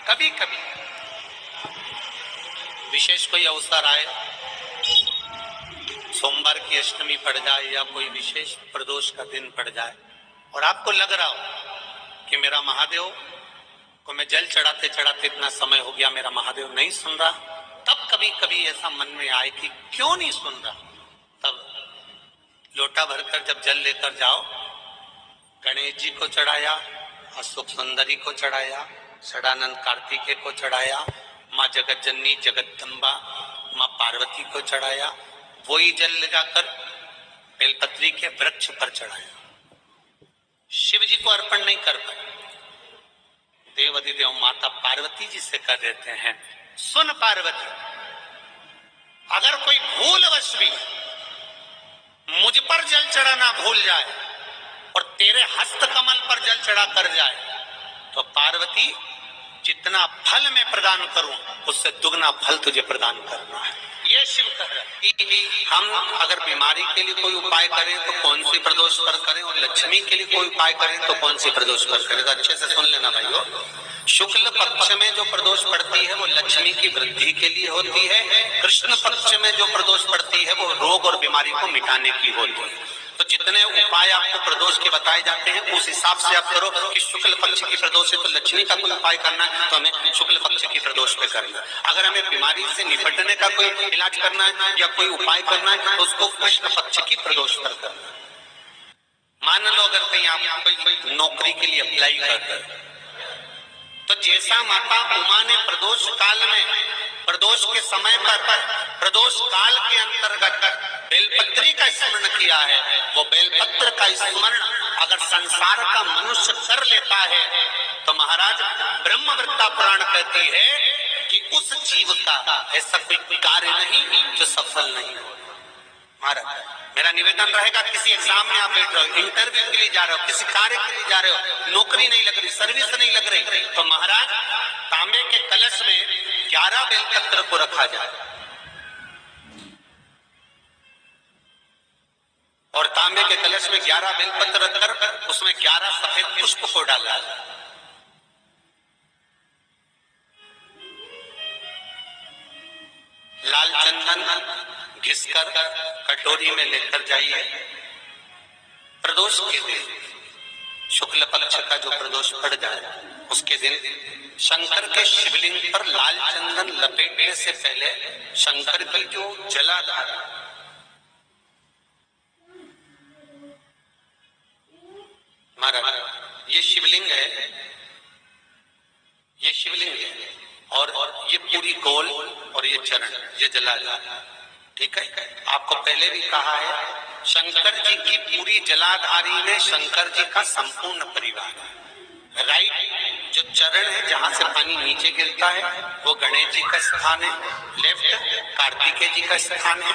कभी कभी विशेष कोई अवसर आए, सोमवार की अष्टमी पड़ जाए या कोई विशेष प्रदोष का दिन पड़ जाए और आपको लग रहा हो कि मेरा महादेव को मैं जल चढ़ाते चढ़ाते इतना समय हो गया, मेरा महादेव नहीं सुन रहा, तब कभी कभी ऐसा मन में आए कि क्यों नहीं सुन रहा, तब लोटा भरकर जब जल लेकर जाओ, गणेश जी को चढ़ाया, अशोक सुंदरी को चढ़ाया, षडानंद कार्तिकेय को चढ़ाया, माँ जगत जननी जगदम्बा माँ पार्वती को चढ़ाया, वही जल ले जाकर बेलपत्री के वृक्ष पर चढ़ाया। शिव जी को अर्पण नहीं कर पाए, देवाधिदेव माता पार्वती जी से कर देते हैं, सुन पार्वती, अगर कोई भूलवश भी मुझ पर जल चढ़ाना भूल जाए और तेरे हस्त कमल पर जल चढ़ा कर जाए तो पार्वती जितना फल मैं प्रदान करूं उससे दुगना फल तुझे प्रदान करना है। ये शिव कह रहा है। हम अगर बीमारी के लिए कोई उपाय करें तो कौन सी प्रदोष पर करें, और लक्ष्मी के लिए कोई उपाय करें तो कौन सी प्रदोष पर करें, तो अच्छे से सुन लेना भाइयों। शुक्ल पक्ष में जो प्रदोष पड़ती है वो लक्ष्मी की वृद्धि के लिए होती है, कृष्ण पक्ष में जो प्रदोष पड़ती है वो रोग और बीमारी को मिटाने की होती है। तो जितने उपाय आपको प्रदोष के बताए जाते हैं उस हिसाब से आप करो कि शुक्ल पक्ष की प्रदोष है तो लक्ष्मी का कोई उपाय करना है तो हमें शुक्ल पक्ष की प्रदोष पे करना है। अगर हमें बीमारी से निपटने का कोई इलाज करना है या कोई उपाय करना है तो उसको कृष्ण पक्ष की प्रदोष पर करना है। मान लो अगर कहीं आप कोई नौकरी के लिए अप्लाई करते हैं तो जैसा माता उमा ने प्रदोष काल में प्रदोष के समय पर प्रदोष काल के अंतर्गत बेलपत्री का स्मरण किया है, वो बेलपत्र का स्मरण अगर संसार का मनुष्य कर लेता है तो महाराज ब्रह्मवृत्ता पुराण कहती है कि उस जीव का ऐसा कोई कार्य नहीं जो सफल नहीं हो। महाराज मेरा निवेदन रहेगा, किसी एग्जाम में आप बैठ रहे हो, इंटरव्यू के लिए जा रहे हो, किसी कार्य के लिए जा रहे हो, नौकरी नहीं लग रही, सर्विस नहीं लग रही, तो महाराज तांबे के कलश में 11 बेलपत्र को रखा जाए और तांबे के कलश में 11 बेलपत्र रखकर उसमें 11 सफेद पुष्प को डाला जाए। लाल चंदन घिसकर कटोरी में लेकर जाइए। प्रदोष के दिन शुक्ल पक्ष का जो प्रदोष पड़ जाए उसके दिन शंकर के शिवलिंग पर लाल चंदन लपेटने से पहले शंकर की जो जलाधार महाराज ये शिवलिंग है, ये शिवलिंग है और ये पूरी गोल और ये चरण ये जलाधार, ठीक है। आपको पहले भी कहा है शंकर जी की पूरी जलाधारी में शंकर जी का संपूर्ण परिवार है। राइट जो चरण है जहां से पानी नीचे गिरता है वो गणेश जी का स्थान है, लेफ्ट कार्तिकेय जी का स्थान है,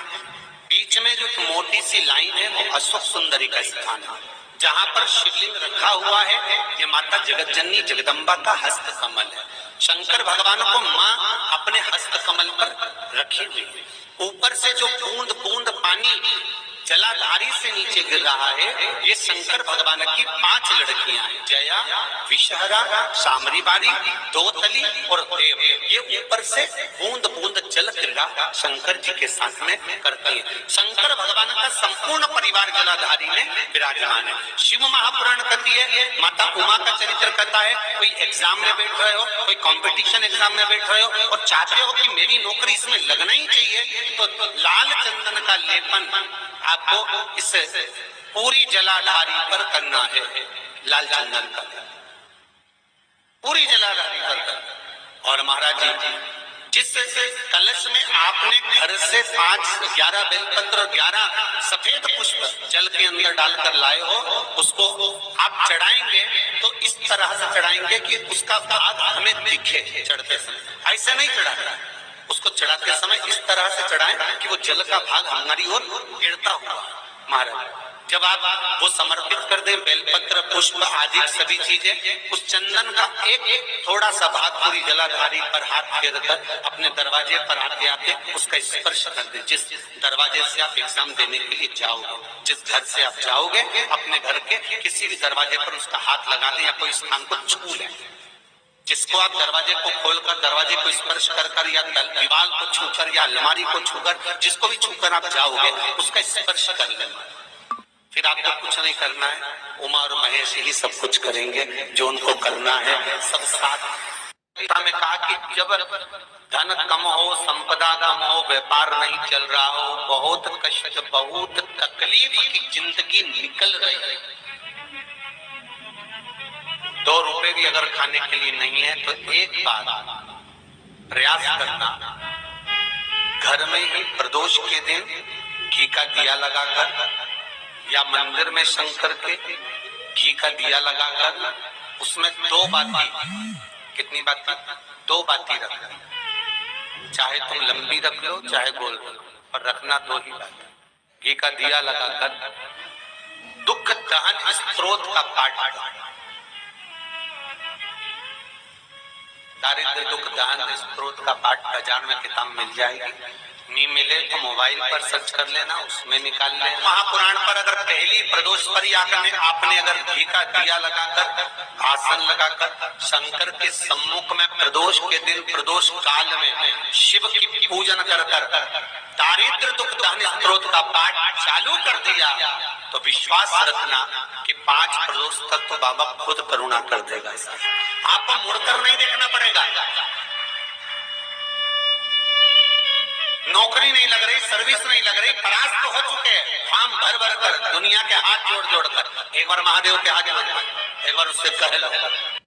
बीच में जो मोटी सी लाइन है वो अशोक सुंदरी का स्थान है। जहां पर शिवलिंग रखा हुआ है ये माता जगत जननी जगदम्बा का हस्त कमल है। शंकर भगवान को माँ अपने हस्त कमल पर रखी हुई है। ऊपर से जो बूंद बूंद पानी जलाधारी से नीचे गिर रहा है ये शंकर भगवान की 5 लड़कियां हैं, जया, विषहरा, सामरीबारी, दोतली और देव। ये ऊपर से बूंद बूंद जल क्रीड़ा शंकर जी के साथ में करती है। शंकर भगवान का संपूर्ण परिवार जलाधारी में विराजमान है। शिव महापुराण कहती है, माता उमा का चरित्र कहता है, कोई एग्जाम में बैठ रहे हो, कोई कंपटीशन एग्जाम में बैठ रहे हो और चाहते हो कि मेरी नौकरी इसमें लगना ही चाहिए तो लाल चंदन का लेपन आपको इस पूरी जलाधारी पर करना है। लाल चंदन का पूरी जलाधारी पर करना। और महाराज जी जिस कलश में आपने घर से 11 बेलपत्र और 11 सफेद पुष्प जल के अंदर डालकर लाए हो उसको आप चढ़ाएंगे तो इस तरह से चढ़ाएंगे कि उसका भाग हमें दिखे चढ़ते समय, ऐसे नहीं चढ़ाना, उसको चढ़ाते समय इस तरह से चढ़ाएं कि वो जल का भाग हमारी ओर गिरता हुआ। महाराज जब आप वो समर्पित कर दें बेलपत्र पुष्प आदि सभी चीजें, उस चंदन का एक थोड़ा सा भाग पूरी जलाधारी पर हाथ फेर कर अपने दरवाजे पर आते आते उसका स्पर्श कर दें। जिस दरवाजे से आप एग्जाम देने के लिए जाओगे, जिस घर से आप जाओगे अपने घर के किसी भी दरवाजे पर उसका हाथ लगा दें या कोई स्थान को छू लें। जिसको आप दरवाजे को खोलकर, दरवाजे को स्पर्श कर या दीवार को छूकर या अलमारी को छूकर, जिसको भी छूकर आप जाओगे उसका स्पर्श कर लेना। फिर आपको कुछ नहीं करना है, उमा और महेश ही सब कुछ करेंगे जो उनको करना है। सब साथ में कहा कि जब धन कम हो, संपदा कम हो, व्यापार नहीं चल रहा हो, बहुत कष्ट, बहुत तकलीफ की जिंदगी निकल रही है, 2 रुपए भी अगर खाने के लिए नहीं है तो एक बार प्रयास करना, घर में ही प्रदोष के दिन घी का दिया लगाकर या मंदिर में शंकर के घी का दिया लगाकर उसमें 2 बाती, कितनी बाती? 2 बाती रखना, चाहे तुम लंबी रख लो चाहे गोल रख लो, पर रखना 2 ही बाती। घी का दिया लगाकर दुख दहन स्त्रोत का पाठ करना। दारिद्र दुख दहन स्त्रोत का पाठ बाजार में किताब मिल जाएगी, नहीं मिले तो मोबाइल पर सर्च कर लेना, उसमें निकाल लेना। महापुराण पर अगर पहली प्रदोष पर आपने अगर घी का दिया लगाकर, आसन लगाकर शंकर के सम्मुख में प्रदोष के दिन, प्रदोष काल में शिव की पूजन कर दारिद्र दुख दहन स्त्रोत का पाठ चालू कर दिया तो विश्वास रखना कि 5 प्रदोष तक तो बाबा खुद करुणा कर देगा। आपको मुड़कर नहीं देखना पड़ेगा। नौकरी नहीं लग रही, सर्विस नहीं लग रही, परास्त हो चुके हैं, फॉर्म भर कर दुनिया के हाथ जोड़ कर एक बार महादेव के हाथ जोड़, एक बार उससे कह लो